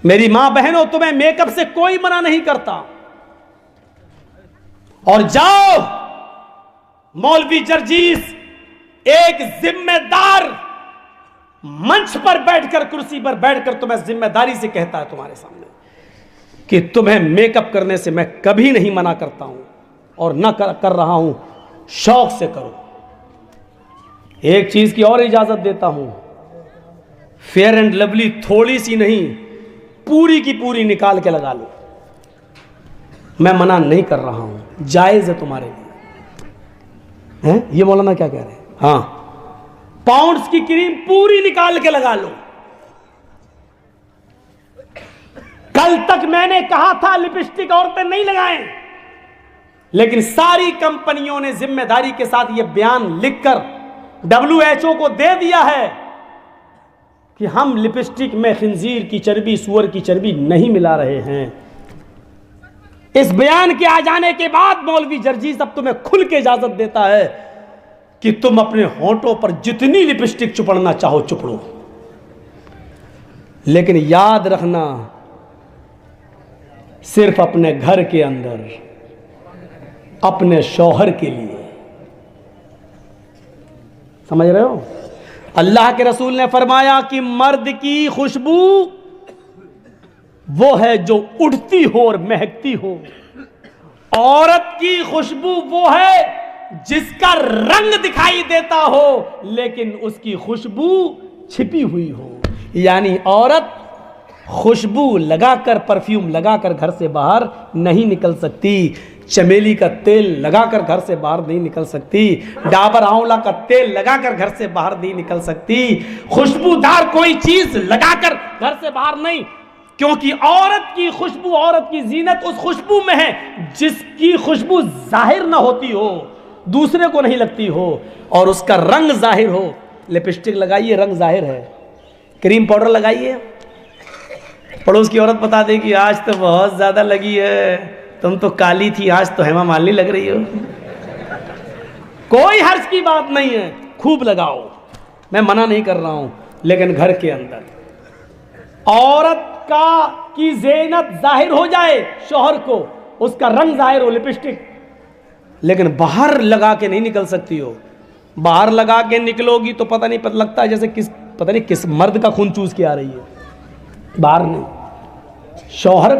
میری ماں بہنوں تمہیں میک اپ سے کوئی منع نہیں کرتا، اور جاؤ مولوی جرجیس ایک ذمہ دار منچ پر بیٹھ کر، کرسی پر بیٹھ کر تمہیں ذمہ داری سے کہتا ہے تمہارے سامنے کہ تمہیں میک اپ کرنے سے میں کبھی نہیں منع کرتا ہوں اور نہ کر رہا ہوں، شوق سے کرو۔ ایک چیز کی اور اجازت دیتا ہوں، فیئر اینڈ لولی تھوڑی سی نہیں، پوری کی پوری نکال کے لگا لو، میں منع نہیں کر رہا ہوں، جائز ہے تمہارے لیے۔ یہ مولانا کیا کہہ رہے ہیں؟ ہاں، پاؤنڈز کی کریم پوری نکال کے لگا لو۔ کل تک میں نے کہا تھا لپسٹک عورتیں نہیں لگائیں، لیکن ساری کمپنیوں نے ذمہ داری کے ساتھ یہ بیان لکھ کر WHO کو دے دیا ہے کہ ہم لپسٹک میں خنزیر کی چربی، سور کی چربی نہیں ملا رہے ہیں۔ اس بیان کے آ جانے کے بعد مولوی جرجیس اب تمہیں کھل کے اجازت دیتا ہے کہ تم اپنے ہونٹوں پر جتنی لپسٹک چپڑنا چاہو چپڑو، لیکن یاد رکھنا صرف اپنے گھر کے اندر، اپنے شوہر کے لیے۔ سمجھ رہے ہو؟ اللہ کے رسول نے فرمایا کہ مرد کی خوشبو وہ ہے جو اڑتی ہو اور مہکتی ہو، عورت کی خوشبو وہ ہے جس کا رنگ دکھائی دیتا ہو لیکن اس کی خوشبو چھپی ہوئی ہو۔ یعنی عورت خوشبو لگا کر، پرفیوم لگا کر گھر سے باہر نہیں نکل سکتی، چمیلی کا تیل لگا کر گھر سے باہر نہیں نکل سکتی، ڈابر آنولا کا تیل لگا کر گھر سے باہر نہیں نکل سکتی، خوشبودار کوئی چیز لگا کر گھر سے باہر نہیں، کیونکہ عورت کی خوشبو، عورت کی زینت اس خوشبو میں ہے جس کی خوشبو ظاہر نہ ہوتی ہو، دوسرے کو نہیں لگتی ہو، اور اس کا رنگ ظاہر ہو۔ لپسٹک لگائیے، رنگ ظاہر ہے، کریم پاؤڈر لگائیے، پڑوس کی عورت بتا دے کہ آج تو بہت زیادہ لگی ہے، تم تو کالی تھی، آج تو ہیما مالنی لگ رہی ہو۔ کوئی حرج کی بات نہیں ہے، خوب لگاؤ، میں منع نہیں کر رہا ہوں، لیکن گھر کے اندر عورت کی زینت ظاہر ہو جائے، شوہر کو اس کا رنگ ظاہر ہو، لپسٹک، لیکن باہر لگا کے نہیں نکل سکتی ہو۔ باہر لگا کے نکلو گی تو پتہ نہیں لگتا ہے جیسے پتہ نہیں کس مرد کا خون چوس کے آ رہی ہے، باہر نہیں۔ شوہر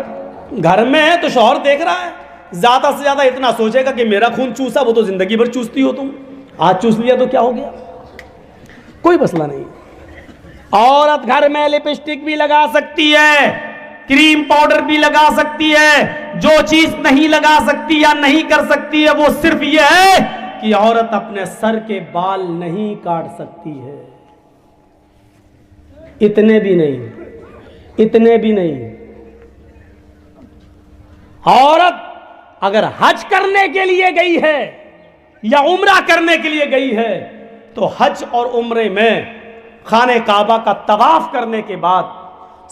گھر میں ہے تو شوہر دیکھ رہا ہے، زیادہ سے زیادہ اتنا سوچے گا کہ میرا خون چوسا، وہ تو زندگی بھر چوستی ہو تم، آج چوس لیا تو کیا ہو گیا، کوئی مسئلہ نہیں۔ عورت گھر میں لپسٹک بھی لگا سکتی ہے، کریم پاؤڈر بھی لگا سکتی ہے، جو چیز نہیں لگا سکتی یا نہیں کر سکتی ہے وہ صرف یہ ہے کہ عورت اپنے سر کے بال نہیں کاٹ سکتی ہے، اتنے بھی نہیں۔ عورت اگر حج کرنے کے لیے گئی ہے یا عمرہ کرنے کے لیے گئی ہے تو حج اور عمرے میں خانہ کعبہ کا طواف کرنے کے بعد،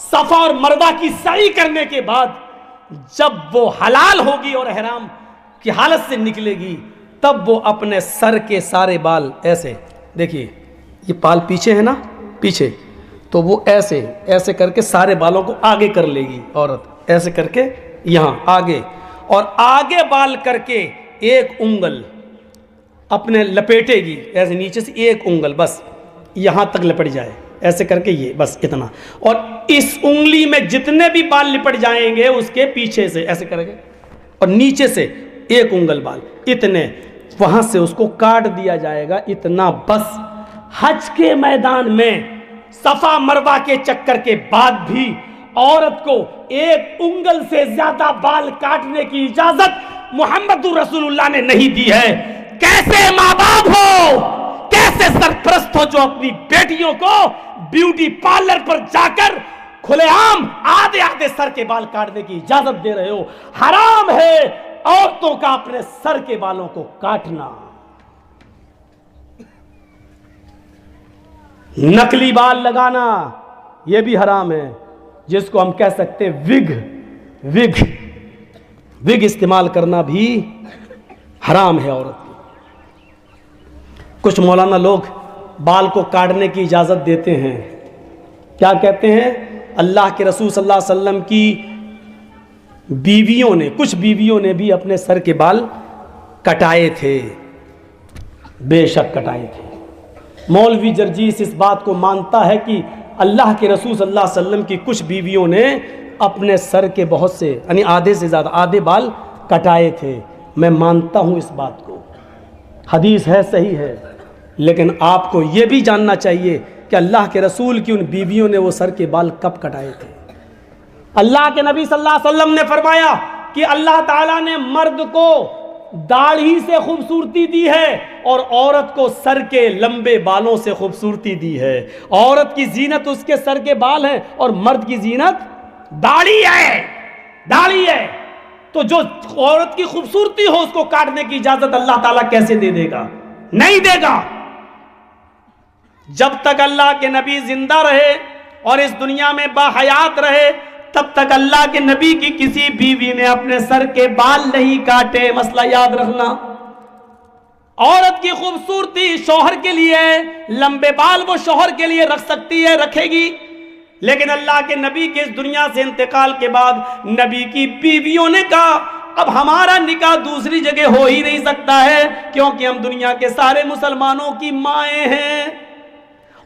صفا اور مروہ کی سعی کرنے کے بعد، جب وہ حلال ہوگی اور احرام کی حالت سے نکلے گی، تب وہ اپنے سر کے سارے بال ایسے، دیکھیے یہ بال پیچھے ہے نا، پیچھے، تو وہ ایسے کر کے سارے بالوں کو آگے کر لے گی عورت، ایسے کر کے یہاں آگے، اور آگے بال کر کے ایک انگل اپنے لپیٹے گی، ایسے نیچے سے ایک انگل بس یہاں تک لپٹ جائے، ایسے کر کے یہ بس اتنا، اور اس انگلی میں جتنے بھی بال لپٹ جائیں گے اس کے پیچھے سے ایسے کرے گے، اور نیچے سے ایک انگل بال، اتنے وہاں سے اس کو کاٹ دیا جائے گا، اتنا بس۔ حج کے میدان میں صفا مروہ کے چکر کے بعد بھی عورت کو ایک انگل سے زیادہ بال کاٹنے کی اجازت محمد رسول اللہ نے نہیں دی ہے۔ کیسے ماں باپ ہو، کیسے سرپرست ہو جو اپنی بیٹیوں کو بیوٹی پارلر پر جا کر کھلے عام آدھے سر کے بال کاٹنے کی اجازت دے رہے ہو۔ حرام ہے عورتوں کا اپنے سر کے بالوں کو کاٹنا۔ نقلی بال لگانا یہ بھی حرام ہے، جس کو ہم کہہ سکتے وگ استعمال کرنا بھی حرام ہے عورت کی۔ کچھ مولانا لوگ بال کو کاٹنے کی اجازت دیتے ہیں، کیا کہتے ہیں؟ اللہ کے رسول صلی اللہ علیہ وسلم کی بیویوں نے، کچھ بیویوں نے بھی اپنے سر کے بال کٹائے تھے، بے شک کٹائے تھے۔ مولوی جرجیس اس بات کو مانتا ہے کہ اللہ کے رسول صلی اللہ علیہ وسلم کی کچھ بیویوں نے اپنے سر کے بہت سے یعنی آدھے سے زیادہ آدھے بال کٹائے تھے۔ میں مانتا ہوں اس بات کو، حدیث ہے، صحیح ہے، لیکن آپ کو یہ بھی جاننا چاہیے کہ اللہ کے رسول کی ان بیویوں نے وہ سر کے بال کب کٹائے تھے۔ اللہ کے نبی صلی اللہ علیہ وسلم نے فرمایا کہ اللہ تعالیٰ نے مرد کو داڑھی سے خوبصورتی دی ہے اور عورت کو سر کے لمبے بالوں سے خوبصورتی دی ہے۔ عورت کی زینت اس کے سر کے بال ہیں اور مرد کی زینت داڑھی ہے، داڑھی ہے۔ تو جو عورت کی خوبصورتی ہو اس کو کاٹنے کی اجازت اللہ تعالیٰ کیسے دے دے گا؟ نہیں دے گا۔ جب تک اللہ کے نبی زندہ رہے اور اس دنیا میں باحیات رہے تب تک اللہ کے نبی کی کسی بیوی نے اپنے سر کے بال نہیں کاٹے۔ مسئلہ یاد رکھنا، عورت کی خوبصورتی شوہر کے لیے، لمبے بال وہ شوہر کے لیے رکھ سکتی ہے، رکھے گی، لیکن اللہ کے نبی کے اس دنیا سے انتقال کے بعد نبی کی بیویوں نے کہا اب ہمارا نکاح دوسری جگہ ہو ہی نہیں سکتا ہے، کیونکہ ہم دنیا کے سارے مسلمانوں کی مائیں ہیں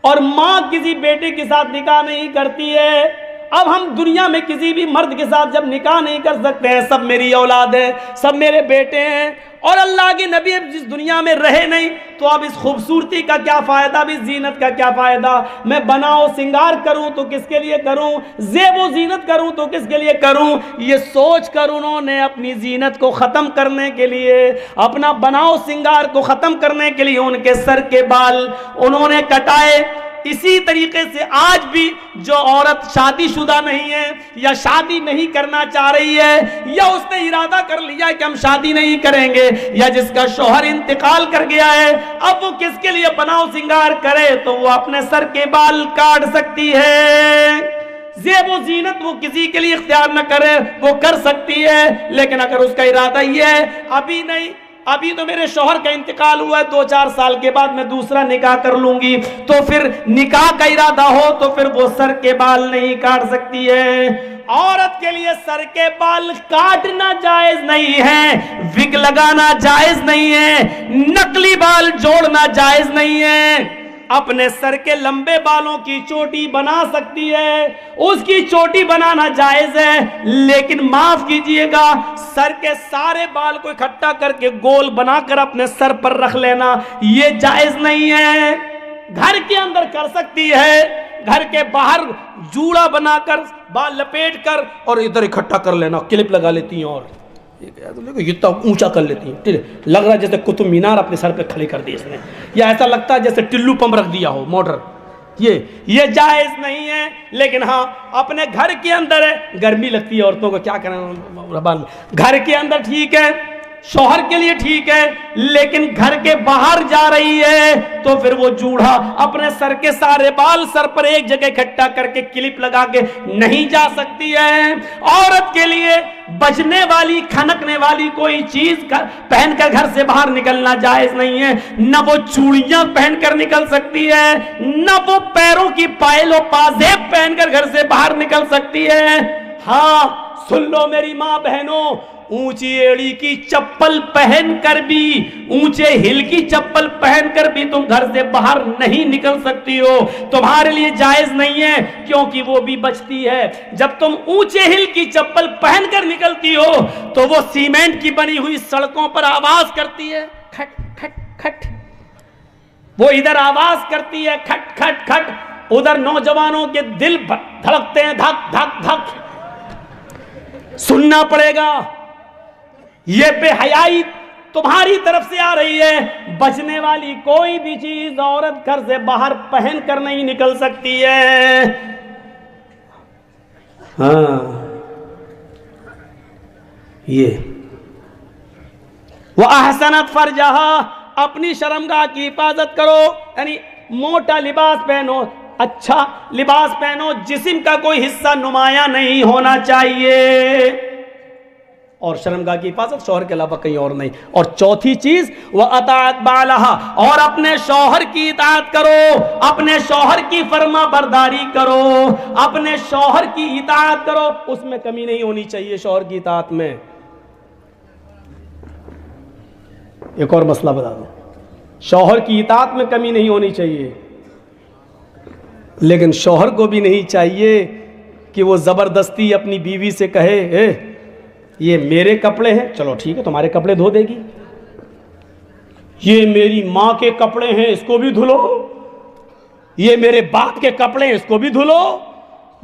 اور ماں کسی بیٹے کے ساتھ نکاح نہیں کرتی ہے۔ اب ہم دنیا میں کسی بھی مرد کے ساتھ جب نکاح نہیں کر سکتے ہیں، سب میری اولاد ہے، سب میرے بیٹے ہیں، اور اللہ کے نبی اب جس دنیا میں رہے نہیں تو اب اس خوبصورتی کا کیا فائدہ، اب اس زینت کا کیا فائدہ؟ میں بناؤ سنگار کروں تو کس کے لیے کروں، زیب و زینت کروں تو کس کے لیے کروں؟ یہ سوچ کر انہوں نے اپنی زینت کو ختم کرنے کے لیے، اپنا بناؤ سنگار کو ختم کرنے کے لیے ان کے سر کے بال انہوں نے کٹائے۔ اسی طریقے سے آج بھی جو عورت شادی شدہ نہیں ہے یا شادی نہیں کرنا چاہ رہی ہے یا اس نے ارادہ کر لیا کہ ہم شادی نہیں کریں گے یا جس کا شوہر انتقال کر گیا ہے، اب وہ کس کے لیے بناؤ سنگار کرے تو وہ اپنے سر کے بال کاٹ سکتی ہے۔ زیب و زینت وہ کسی کے لیے اختیار نہ کرے وہ کر سکتی ہے، لیکن اگر اس کا ارادہ یہ ہے ابھی نہیں، ابھی تو میرے شوہر کا انتقال ہوا ہے، 2-4 سال کے بعد میں دوسرا نکاح کر لوں گی، تو پھر نکاح کا ارادہ ہو تو پھر وہ سر کے بال نہیں کاٹ سکتی ہے۔ عورت کے لیے سر کے بال کاٹنا جائز نہیں ہے، وگ لگانا جائز نہیں ہے، نقلی بال جوڑنا جائز نہیں ہے۔ اپنے سر کے لمبے بالوں کی چوٹی بنا سکتی ہے، اس کی چوٹی بنانا جائز ہے، لیکن معاف کیجئے گا سر کے سارے بال کو اکٹھا کر کے گول بنا کر اپنے سر پر رکھ لینا یہ جائز نہیں ہے۔ گھر کے اندر کر سکتی ہے، گھر کے باہر جوڑا بنا کر بال لپیٹ کر اور ادھر اکٹھا کر لینا، کلپ لگا لیتی ہیں اور اتنا اونچا کر لیتی ہیں، لگ رہا ہے جیسے قطب مینار اپنے سر پہ کھڑی کر دی اس نے، یا ایسا لگتا ہے جیسے ٹلو پمپ رکھ دیا ہو موٹر۔ یہ جائز نہیں ہے، لیکن ہاں اپنے گھر کے اندر ہے، گرمی لگتی ہے عورتوں کو، کیا کریں، گھر کے اندر ٹھیک ہے، شوہر کے لیے ٹھیک ہے، لیکن گھر کے باہر جا رہی ہے تو پھر وہ جوڑا اپنے سر کے سارے بال سر پر ایک جگہ اکٹھا کر کے کلپ لگا کے نہیں جا سکتی ہے۔ عورت کے لیے بجنے والی کھنکنے والی کوئی چیز پہن کر گھر سے باہر نکلنا جائز نہیں ہے، نہ وہ چوڑیاں پہن کر نکل سکتی ہے، نہ وہ پیروں کی پائل و پازیب پہن کر گھر سے باہر نکل سکتی ہے۔ ہاں سن لو میری ماں بہنوں، اونچی ایڑی کی چپل پہن کر بھی، اونچے ہل کی چپل پہن کر بھی تم گھر سے باہر نہیں نکل سکتی ہو، تمہارے لیے جائز نہیں ہے، کیونکہ وہ بھی بچتی ہے۔ جب تم اونچے ہل کی چپل پہن کر نکلتی ہو تو وہ سیمنٹ کی بنی ہوئی سڑکوں پر آواز کرتی ہے، کھٹ کھٹ کھٹ، وہ ادھر آواز کرتی ہے کھٹ کھٹ کھٹ، ادھر نوجوانوں کے دل دھڑکتے ہیں دھک دھک دھک، سننا پڑے گا۔ یہ بے حیائی تمہاری طرف سے آ رہی ہے، بچنے والی کوئی بھی چیز عورت گھر سے باہر پہن کر نہیں نکل سکتی ہے۔ ہاں یہ وَأَحْسَنَتْ فَرْجَهَا، اپنی شرمگاہ کی حفاظت کرو، یعنی موٹا لباس پہنو، اچھا لباس پہنو، جسم کا کوئی حصہ نمایاں نہیں ہونا چاہیے۔ اور شرمگاہ کی حفاظت شوہر کے علاوہ کہیں اور نہیں. اور چوتھی چیز وَأَطَاعَتْ بَعْلَهَا، اور اپنے شوہر کی اطاعت کرو، اپنے شوہر کی فرما برداری کرو، اپنے شوہر کی اطاعت کرو، اس میں کمی نہیں ہونی چاہیے شوہر کی اطاعت میں. ایک اور مسئلہ بتا دوں، شوہر کی اطاعت میں کمی نہیں ہونی چاہیے، لیکن شوہر کو بھی نہیں چاہیے کہ وہ زبردستی اپنی بیوی سے کہے اے یہ میرے کپڑے ہیں، چلو ٹھیک ہے تمہارے کپڑے دھو دے گی، یہ میری ماں کے کپڑے ہیں اس کو بھی دھلو، یہ میرے باپ کے کپڑے ہیں اس کو بھی دھلو،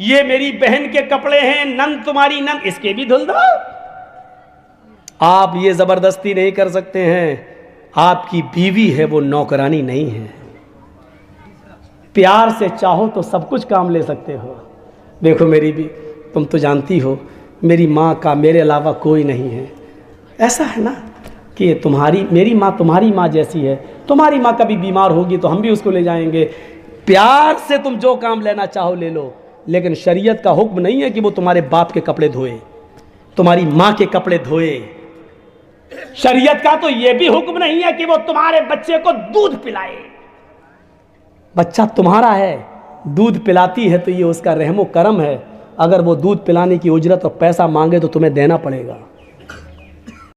یہ میری بہن کے کپڑے ہیں نند تمہاری نند اس کے بھی دھل دو. آپ یہ زبردستی نہیں کر سکتے ہیں، آپ کی بیوی ہے وہ نوکرانی نہیں ہے. پیار سے چاہو تو سب کچھ کام لے سکتے ہو. دیکھو میری بھی تم تو جانتی ہو میری ماں کا میرے علاوہ کوئی نہیں ہے. ایسا ہے نا کہ میری ماں تمہاری ماں جیسی ہے، تمہاری ماں کبھی بیمار ہوگی تو ہم بھی اس کو لے جائیں گے. پیار سے تم جو کام لینا چاہو لے لو، لیکن شریعت کا حکم نہیں ہے کہ وہ تمہارے باپ کے کپڑے دھوئے، تمہاری ماں کے کپڑے دھوئے. شریعت کا تو یہ بھی حکم نہیں ہے کہ وہ تمہارے بچے کو دودھ پلائے. بچہ تمہارا ہے، دودھ پلاتی ہے تو یہ اس کا رحم و کرم ہے. اگر وہ دودھ پلانے کی اجرت اور پیسہ مانگے تو تمہیں دینا پڑے گا.